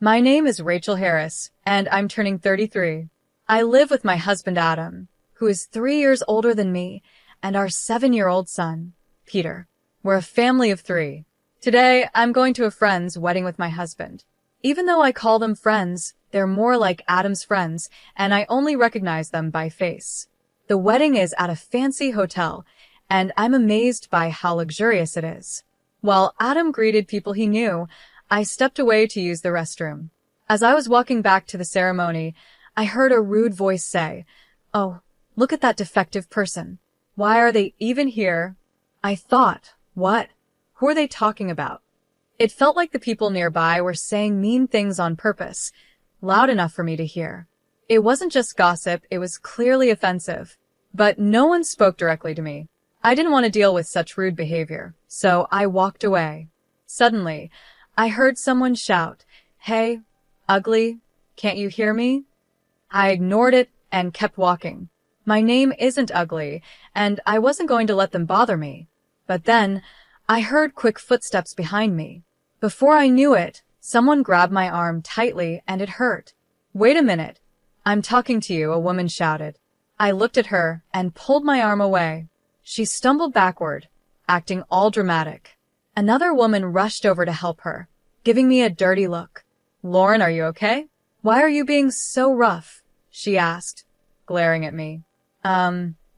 My name is Rachel Harris, and I'm turning 33. I live with my husband Adam, who is 3 years older than me, and our 7-year-old son, Peter. We're a family of 3. Today, I'm going to a friend's wedding with my husband. Even though I call them friends, they're more like Adam's friends, and I only recognize them by face. The wedding is at a fancy hotel, and I'm amazed by how luxurious it is. While Adam greeted people he knew, I stepped away to use the restroom. As I was walking back to the ceremony, I heard a rude voice say, "Oh, look at that defective person. Why are they even here?" I thought, what? Who are they talking about? It felt like the people nearby were saying mean things on purpose, loud enough for me to hear. It wasn't just gossip, it was clearly offensive. But no one spoke directly to me. I didn't want to deal with such rude behavior, so I walked away. Suddenly, I heard someone shout, "Hey, ugly, can't you hear me?" I ignored it and kept walking. My name isn't ugly, and I wasn't going to let them bother me. But then, I heard quick footsteps behind me. Before I knew it, someone grabbed my arm tightly and it hurt. "Wait a minute. I'm talking to you," a woman shouted. I looked at her and pulled my arm away. She stumbled backward, acting all dramatic. Another woman rushed over to help her, giving me a dirty look. "Lauren, are you okay? Why are you being so rough?" she asked, glaring at me.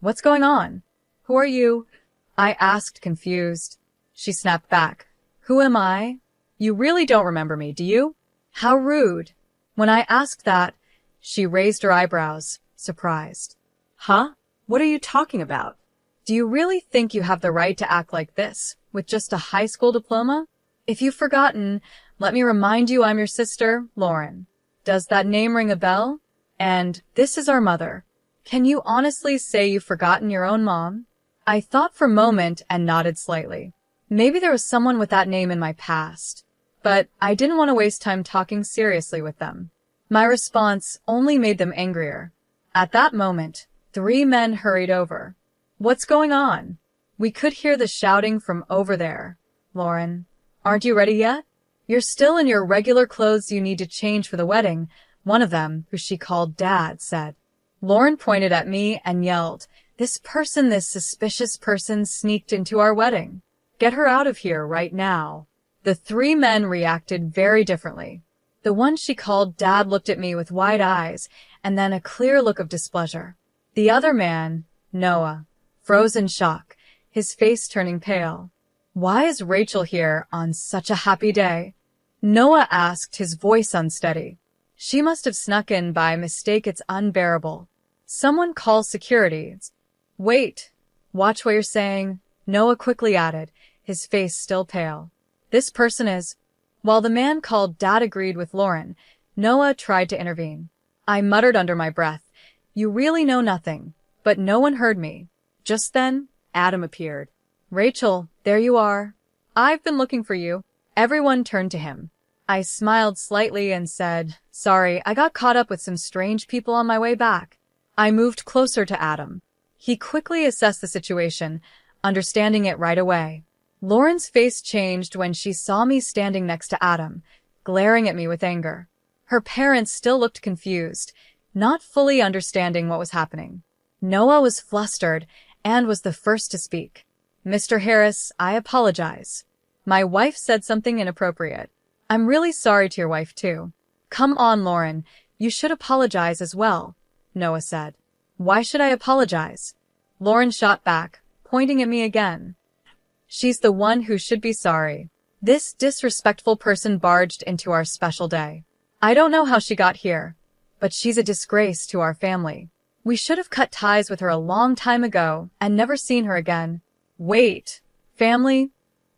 What's going on? Who are you?" I asked, confused. She snapped back. "Who am I? You really don't remember me, do you? How rude." When I asked that, she raised her eyebrows, surprised. "Huh? What are you talking about? Do you really think you have the right to act like this, with just a high school diploma? If you've forgotten, let me remind you I'm your sister, Lauren. Does that name ring a bell? And this is our mother. Can you honestly say you've forgotten your own mom?" I thought for a moment and nodded slightly. Maybe there was someone with that name in my past, but I didn't want to waste time talking seriously with them. My response only made them angrier. At that moment, 3 men hurried over. "What's going on?" We could hear the shouting from over there. "Lauren, aren't you ready yet? You're still in your regular clothes you need to change for the wedding," one of them, who she called Dad, said. Lauren pointed at me and yelled, this suspicious person sneaked into our wedding. Get her out of here right now." The 3 men reacted very differently. The one she called Dad looked at me with wide eyes and then a clear look of displeasure. The other man, Noah, froze in shock, his face turning pale. "Why is Rachel here on such a happy day?" Noah asked, his voice unsteady. "She must have snuck in by mistake. It's unbearable. Someone call security." "Wait, watch what you're saying," Noah quickly added, his face still pale. "This person is—" While the man called Dad agreed with Lauren, Noah tried to intervene. I muttered under my breath, "You really know nothing," but no one heard me. Just then, Adam appeared. "Rachel, there you are. I've been looking for you." Everyone turned to him. I smiled slightly and said, "Sorry, I got caught up with some strange people on my way back." I moved closer to Adam. He quickly assessed the situation, understanding it right away. Lauren's face changed when she saw me standing next to Adam, glaring at me with anger. Her parents still looked confused, not fully understanding what was happening. Noah was flustered and was the first to speak. "Mr. Harris, I apologize. My wife said something inappropriate. I'm really sorry to your wife, too." "Come on, Lauren, you should apologize as well," Noah said. "Why should I apologize?" Lauren shot back, pointing at me again. "She's the one who should be sorry. This disrespectful person barged into our special day. I don't know how she got here, but she's a disgrace to our family. We should have cut ties with her a long time ago and never seen her again." "Wait, family?"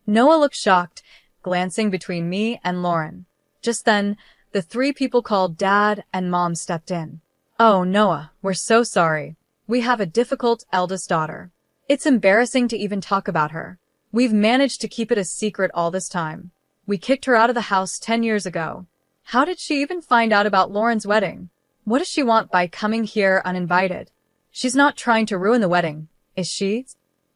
Noah looked shocked, glancing between me and Lauren. Just then, the 3 people called Dad and Mom stepped in. "Oh, Noah, we're so sorry. We have a difficult eldest daughter. It's embarrassing to even talk about her. We've managed to keep it a secret all this time. We kicked her out of the house 10 years ago. How did she even find out about Lauren's wedding? What does she want by coming here uninvited? She's not trying to ruin the wedding, is she?"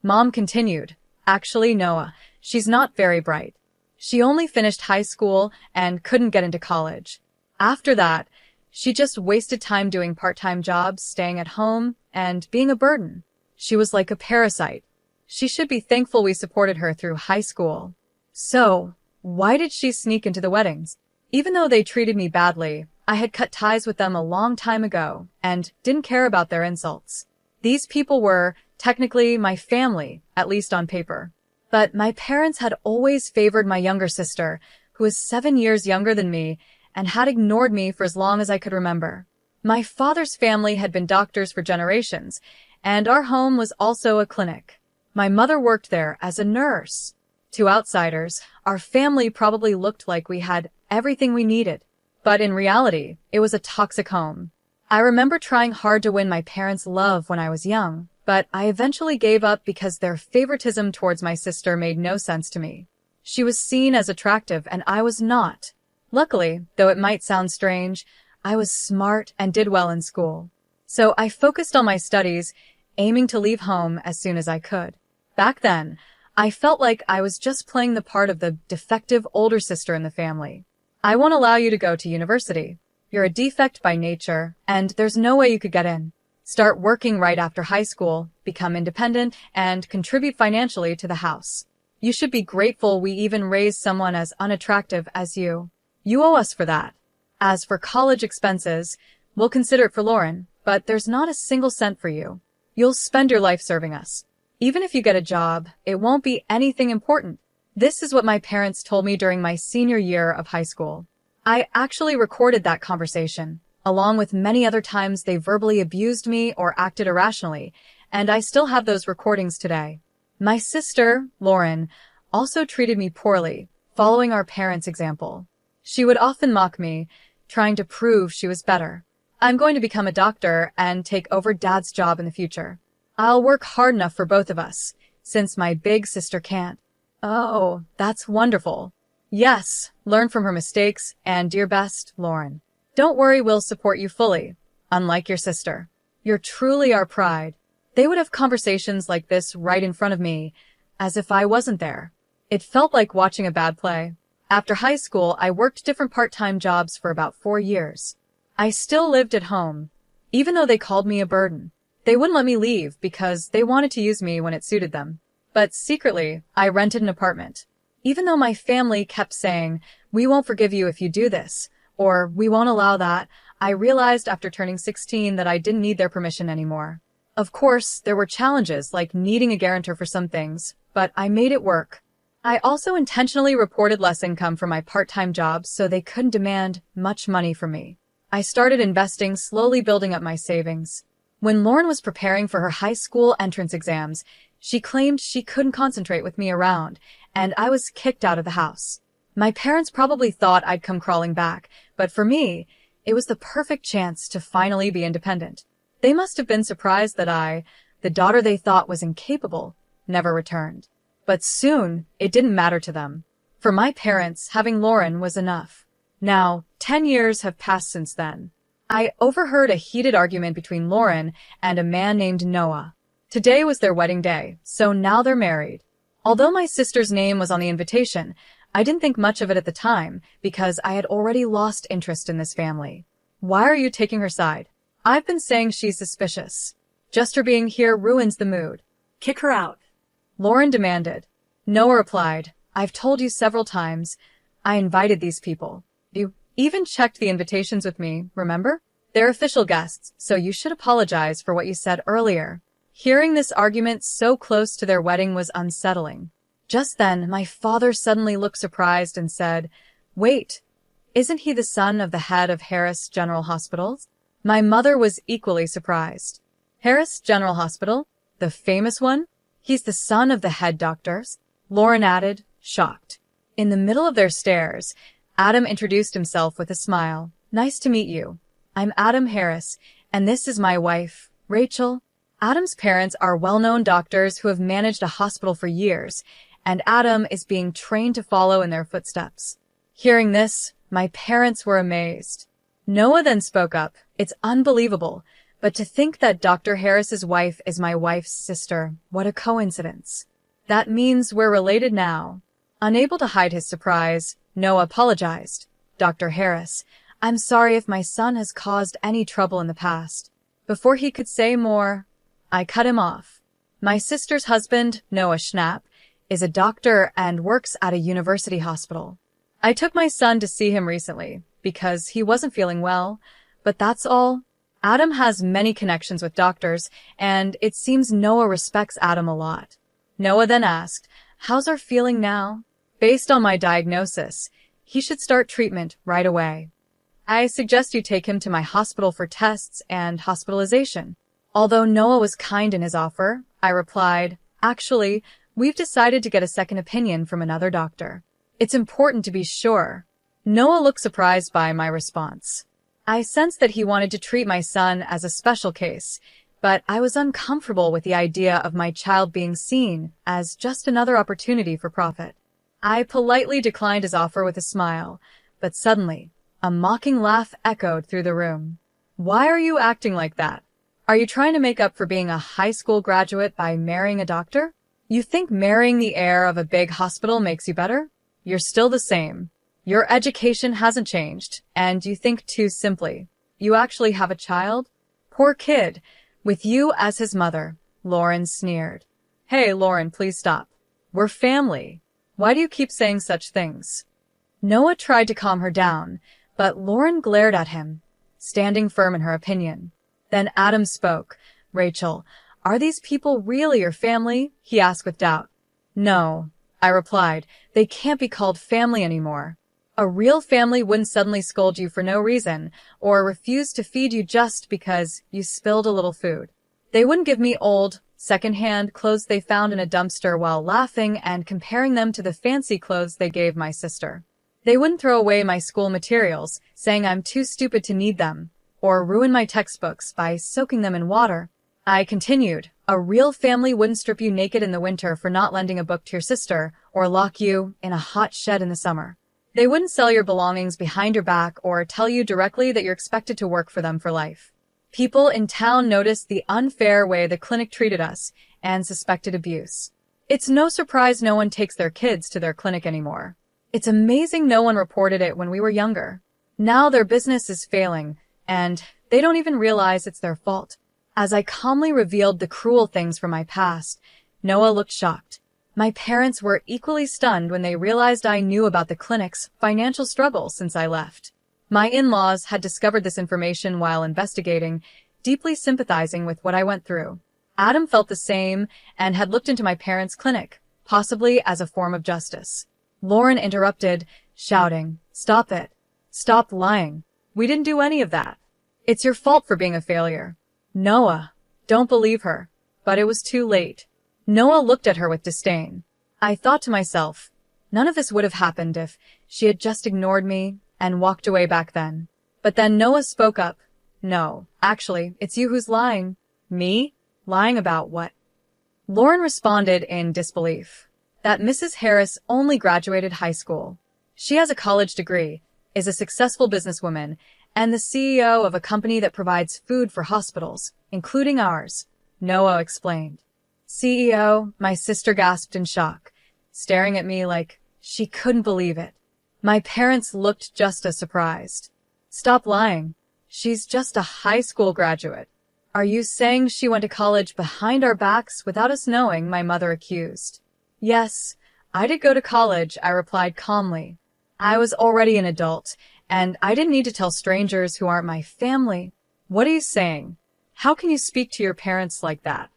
Mom continued. "Actually, Noah, she's not very bright. She only finished high school and couldn't get into college. After that, she just wasted time doing part-time jobs, staying at home, and being a burden. She was like a parasite. She should be thankful we supported her through high school. So, why did she sneak into the weddings? Even though they treated me badly, I had cut ties with them a long time ago and didn't care about their insults. These people were, technically, my family, at least on paper. But my parents had always favored my younger sister, who was 7 years younger than me, and had ignored me for as long as I could remember. My father's family had been doctors for generations, and our home was also a clinic. My mother worked there as a nurse. To outsiders, our family probably looked like we had everything we needed. But in reality, it was a toxic home. I remember trying hard to win my parents' love when I was young, but I eventually gave up because their favoritism towards my sister made no sense to me. She was seen as attractive and I was not. Luckily, though it might sound strange, I was smart and did well in school. So I focused on my studies, aiming to leave home as soon as I could. Back then, I felt like I was just playing the part of the defective older sister in the family. I won't allow you to go to university. You're a defect by nature, and there's no way you could get in. Start working right after high school, become independent, and contribute financially to the house. You should be grateful we even raised someone as unattractive as you. You owe us for that. As for college expenses, we'll consider it for Lauren, but there's not a single cent for you. You'll spend your life serving us. Even if you get a job, it won't be anything important. This is what my parents told me during my senior year of high school. I actually recorded that conversation, along with many other times they verbally abused me or acted irrationally, and I still have those recordings today. My sister, Lauren, also treated me poorly, following our parents' example. She would often mock me, trying to prove she was better. I'm going to become a doctor and take over Dad's job in the future. I'll work hard enough for both of us, since my big sister can't. Oh, that's wonderful. Yes, learn from her mistakes, and dear best, Lauren. Don't worry, we'll support you fully, unlike your sister. You're truly our pride. They would have conversations like this right in front of me, as if I wasn't there. It felt like watching a bad play. After high school, I worked different part-time jobs for about 4 years. I still lived at home, even though they called me a burden. They wouldn't let me leave because they wanted to use me when it suited them. But secretly, I rented an apartment. Even though my family kept saying, "We won't forgive you if you do this," or "We won't allow that," I realized after turning 16 that I didn't need their permission anymore. Of course, there were challenges like needing a guarantor for some things, but I made it work. I also intentionally reported less income from my part-time jobs so they couldn't demand much money from me. I started investing, slowly building up my savings. When Lauren was preparing for her high school entrance exams, she claimed she couldn't concentrate with me around, and I was kicked out of the house. My parents probably thought I'd come crawling back, but for me, it was the perfect chance to finally be independent. They must have been surprised that I, the daughter they thought was incapable, never returned. But soon, it didn't matter to them. For my parents, having Lauren was enough. Now, 10 years have passed since then. I overheard a heated argument between Lauren and a man named Noah. Today was their wedding day, so now they're married. Although my sister's name was on the invitation, I didn't think much of it at the time because I had already lost interest in this family. Why are you taking her side? I've been saying she's suspicious. Just her being here ruins the mood. Kick her out, Lauren demanded. Noah replied, I've told you several times. I invited these people. You even checked the invitations with me, remember? They're official guests, so you should apologize for what you said earlier. Hearing this argument so close to their wedding was unsettling. Just then, my father suddenly looked surprised and said, Wait, isn't he the son of the head of Harris General Hospital? My mother was equally surprised. Harris General Hospital? The famous one? He's the son of the head doctors? Lauren added, shocked. In the middle of their stares, Adam introduced himself with a smile. Nice to meet you. I'm Adam Harris, and this is my wife, Rachel. Adam's parents are well-known doctors who have managed a hospital for years, and Adam is being trained to follow in their footsteps. Hearing this, my parents were amazed. Noah then spoke up. It's unbelievable, but to think that Dr. Harris's wife is my wife's sister, what a coincidence. That means we're related now. Unable to hide his surprise, Noah apologized. Dr. Harris, I'm sorry if my son has caused any trouble in the past. Before he could say more, I cut him off. My sister's husband, Noah Schnapp, is a doctor and works at a university hospital. I took my son to see him recently because he wasn't feeling well, but that's all. Adam has many connections with doctors, and it seems Noah respects Adam a lot. Noah then asked, how's our feeling now? Based on my diagnosis, he should start treatment right away. I suggest you take him to my hospital for tests and hospitalization. Although Noah was kind in his offer, I replied, actually, we've decided to get a second opinion from another doctor. It's important to be sure. Noah looked surprised by my response. I sensed that he wanted to treat my son as a special case, but I was uncomfortable with the idea of my child being seen as just another opportunity for profit. I politely declined his offer with a smile, but suddenly, a mocking laugh echoed through the room. Why are you acting like that? Are you trying to make up for being a high school graduate by marrying a doctor? You think marrying the heir of a big hospital makes you better? You're still the same. Your education hasn't changed, and you think too simply. You actually have a child? Poor kid, with you as his mother, Lauren sneered. Hey, Lauren, please stop. We're family. Why do you keep saying such things? Noah tried to calm her down, but Lauren glared at him, standing firm in her opinion. Then Adam spoke. Rachel, are these people really your family? He asked with doubt. No, I replied. They can't be called family anymore. A real family wouldn't suddenly scold you for no reason, or refuse to feed you just because you spilled a little food. They wouldn't give me old, second-hand clothes they found in a dumpster while laughing and comparing them to the fancy clothes they gave my sister. They wouldn't throw away my school materials, saying I'm too stupid to need them, or ruin my textbooks by soaking them in water. I continued, a real family wouldn't strip you naked in the winter for not lending a book to your sister, or lock you in a hot shed in the summer. They wouldn't sell your belongings behind your back or tell you directly that you're expected to work for them for life. People in town noticed the unfair way the clinic treated us and suspected abuse. It's no surprise no one takes their kids to their clinic anymore. It's amazing no one reported it when we were younger. Now their business is failing, and they don't even realize it's their fault. As I calmly revealed the cruel things from my past, Noah looked shocked. My parents were equally stunned when they realized I knew about the clinic's financial struggles since I left. My in-laws had discovered this information while investigating, deeply sympathizing with what I went through. Adam felt the same and had looked into my parents' clinic, possibly as a form of justice. Lauren interrupted, shouting, "Stop it. Stop lying. We didn't do any of that. It's your fault for being a failure." Noah, don't believe her. But it was too late. Noah looked at her with disdain. I thought to myself, none of this would have happened if she had just ignored me and walked away back then. But then Noah spoke up. No, actually, it's you who's lying. Me? Lying about what? Lauren responded in disbelief. That Mrs. Harris only graduated high school. She has a college degree, is a successful businesswoman, and the CEO of a company that provides food for hospitals, including ours, Noah explained. CEO, my sister gasped in shock, staring at me like she couldn't believe it. My parents looked just as surprised. Stop lying. She's just a high school graduate. Are you saying she went to college behind our backs without us knowing? My mother accused. Yes, I did go to college, I replied calmly. I was already an adult, and I didn't need to tell strangers who aren't my family. What are you saying? How can you speak to your parents like that?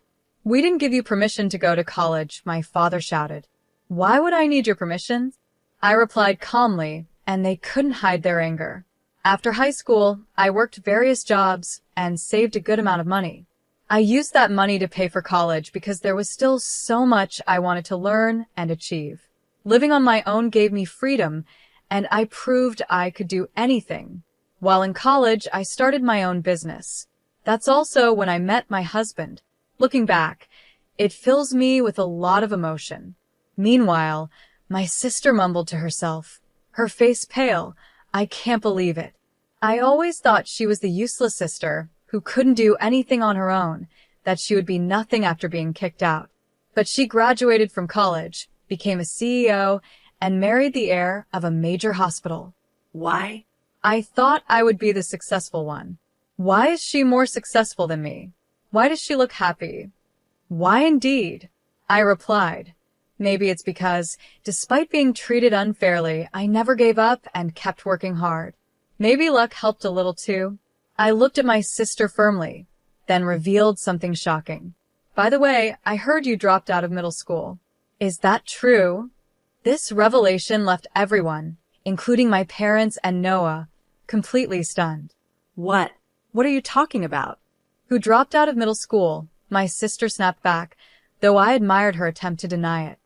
We didn't give you permission to go to college, my father shouted. Why would I need your permission? I replied calmly, and they couldn't hide their anger. After high school, I worked various jobs and saved a good amount of money. I used that money to pay for college because there was still so much I wanted to learn and achieve. Living on my own gave me freedom, and I proved I could do anything. While in college, I started my own business. That's also when I met my husband. Looking back, it fills me with a lot of emotion. Meanwhile, my sister mumbled to herself, her face pale. I can't believe it. I always thought she was the useless sister who couldn't do anything on her own, that she would be nothing after being kicked out. But she graduated from college, became a CEO, and married the heir of a major hospital. Why? I thought I would be the successful one. Why is she more successful than me? Why does she look happy? Why indeed? I replied. Maybe it's because, despite being treated unfairly, I never gave up and kept working hard. Maybe luck helped a little too. I looked at my sister firmly, then revealed something shocking. By the way, I heard you dropped out of middle school. Is that true? This revelation left everyone, including my parents and Noah, completely stunned. What? What are you talking about? Who dropped out of middle school? My sister snapped back, though I admired her attempt to deny it.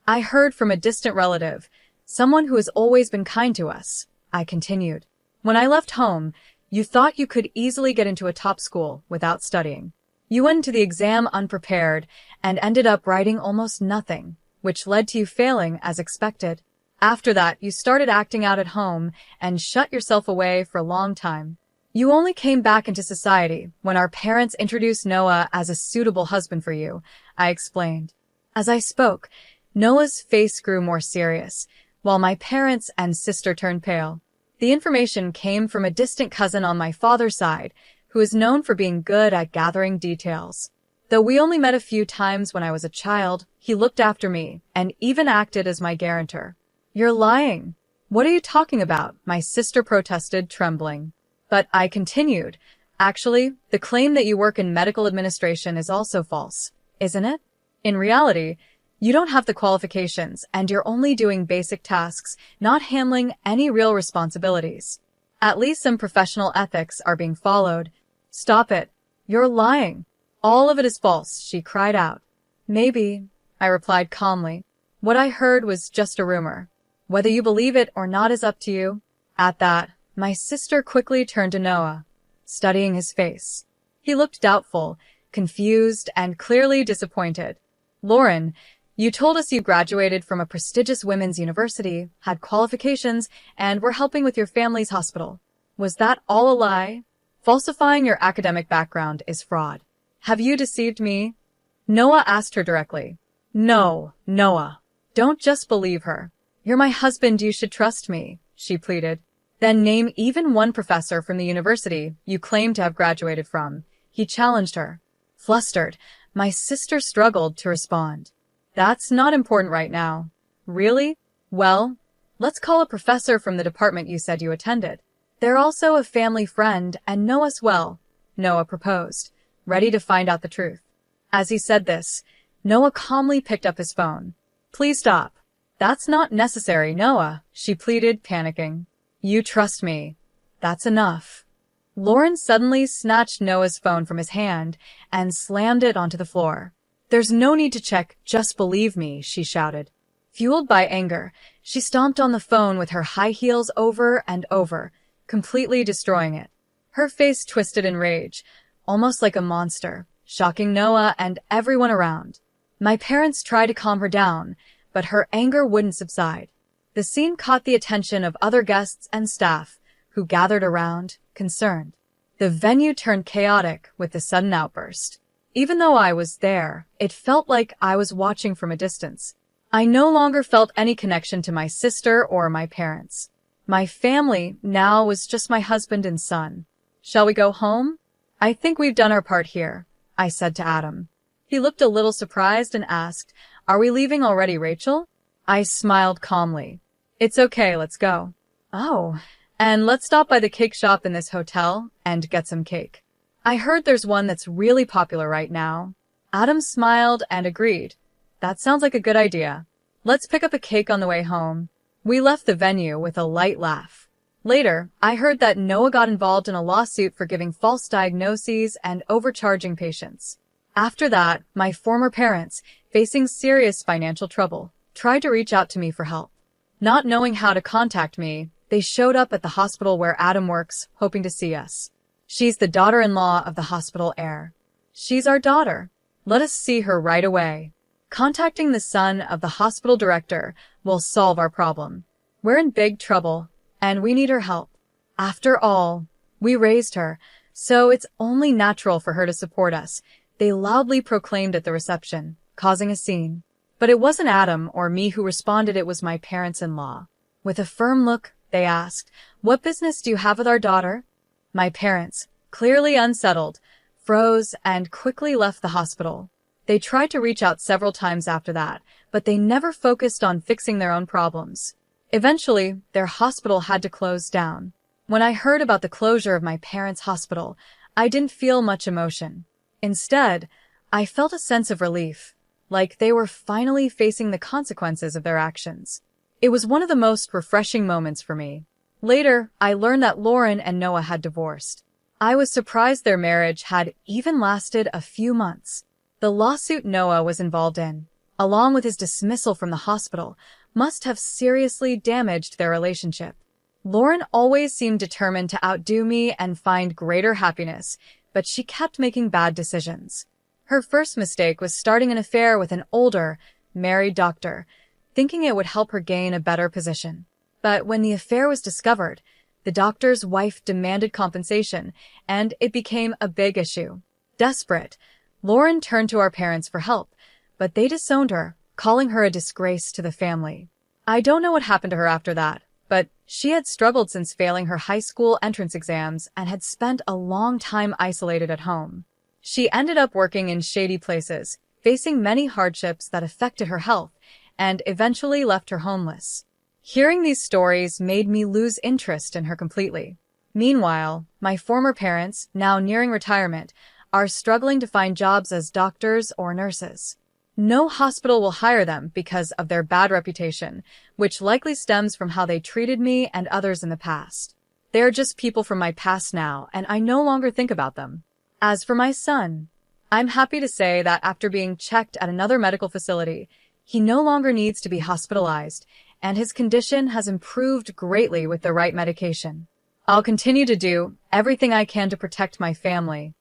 I heard from a distant relative, someone who has always been kind to us. I continued. When I left home, you thought you could easily get into a top school without studying. You went into the exam unprepared and ended up writing almost nothing, which led to you failing as expected. After that, you started acting out at home and shut yourself away for a long time. You only came back into society when our parents introduced Noah as a suitable husband for you, I explained. As I spoke, Noah's face grew more serious, while my parents and sister turned pale. The information came from a distant cousin on my father's side, who is known for being good at gathering details. Though we only met a few times when I was a child, he looked after me and even acted as my guarantor. You're lying. What are you talking about? My sister protested, trembling. But I continued. Actually, the claim that you work in medical administration is also false, isn't it? In reality, you don't have the qualifications and you're only doing basic tasks, not handling any real responsibilities. At least some professional ethics are being followed. Stop it. You're lying. All of it is false, she cried out. Maybe, I replied calmly. What I heard was just a rumor. Whether you believe it or not is up to you. At that, my sister quickly turned to Noah, studying his face. He looked doubtful, confused, and clearly disappointed. Lauren, you told us you graduated from a prestigious women's university, had qualifications, and were helping with your family's hospital. Was that all a lie? Falsifying your academic background is fraud. Have you deceived me? Noah asked her directly. No, Noah. Don't just believe her. You're my husband, you should trust me, she pleaded. Then name even one professor from the university you claim to have graduated from. He challenged her. Flustered, my sister struggled to respond. That's not important right now. Really? Well, let's call a professor from the department you said you attended. They're also a family friend and know us well, Noah proposed, ready to find out the truth. As he said this, Noah calmly picked up his phone. Please stop. That's not necessary, Noah, she pleaded, panicking. You trust me. That's enough. Lauren suddenly snatched Noah's phone from his hand and slammed it onto the floor. There's no need to check, just believe me, she shouted. Fueled by anger, she stomped on the phone with her high heels over and over, completely destroying it. Her face twisted in rage, almost like a monster, shocking Noah and everyone around. My parents tried to calm her down, but her anger wouldn't subside. The scene caught the attention of other guests and staff, who gathered around, concerned. The venue turned chaotic with the sudden outburst. Even though I was there, it felt like I was watching from a distance. I no longer felt any connection to my sister or my parents. My family now was just my husband and son. Shall we go home? I think we've done our part here, I said to Adam. He looked a little surprised and asked, Are we leaving already, Rachel? I smiled calmly. It's okay, let's go. Oh, and let's stop by the cake shop in this hotel and get some cake. I heard there's one that's really popular right now. Adam smiled and agreed. That sounds like a good idea. Let's pick up a cake on the way home. We left the venue with a light laugh. Later, I heard that Noah got involved in a lawsuit for giving false diagnoses and overcharging patients. After that, my former parents, facing serious financial trouble, tried to reach out to me for help. Not knowing how to contact me, they showed up at the hospital where Adam works, hoping to see us. She's the daughter-in-law of the hospital heir. She's our daughter. Let us see her right away. Contacting the son of the hospital director will solve our problem. We're in big trouble, and we need her help. After all, we raised her, so it's only natural for her to support us, they loudly proclaimed at the reception, causing a scene. But it wasn't Adam or me who responded, it was my parents-in-law. With a firm look, they asked, "What business do you have with our daughter?" My parents, clearly unsettled, froze and quickly left the hospital. They tried to reach out several times after that, but they never focused on fixing their own problems. Eventually, their hospital had to close down. When I heard about the closure of my parents' hospital, I didn't feel much emotion. Instead, I felt a sense of relief, like they were finally facing the consequences of their actions. It was one of the most refreshing moments for me. Later, I learned that Lauren and Noah had divorced. I was surprised their marriage had even lasted a few months. The lawsuit Noah was involved in, along with his dismissal from the hospital, must have seriously damaged their relationship. Lauren always seemed determined to outdo me and find greater happiness, but she kept making bad decisions. Her first mistake was starting an affair with an older, married doctor, thinking it would help her gain a better position. But when the affair was discovered, the doctor's wife demanded compensation, and it became a big issue. Desperate, Lauren turned to our parents for help, but they disowned her, calling her a disgrace to the family. I don't know what happened to her after that, but she had struggled since failing her high school entrance exams and had spent a long time isolated at home. She ended up working in shady places, facing many hardships that affected her health, and eventually left her homeless. Hearing these stories made me lose interest in her completely. Meanwhile, my former parents, now nearing retirement, are struggling to find jobs as doctors or nurses. No hospital will hire them because of their bad reputation, which likely stems from how they treated me and others in the past. They are just people from my past now, and I no longer think about them. As for my son, I'm happy to say that after being checked at another medical facility, he no longer needs to be hospitalized, and his condition has improved greatly with the right medication. I'll continue to do everything I can to protect my family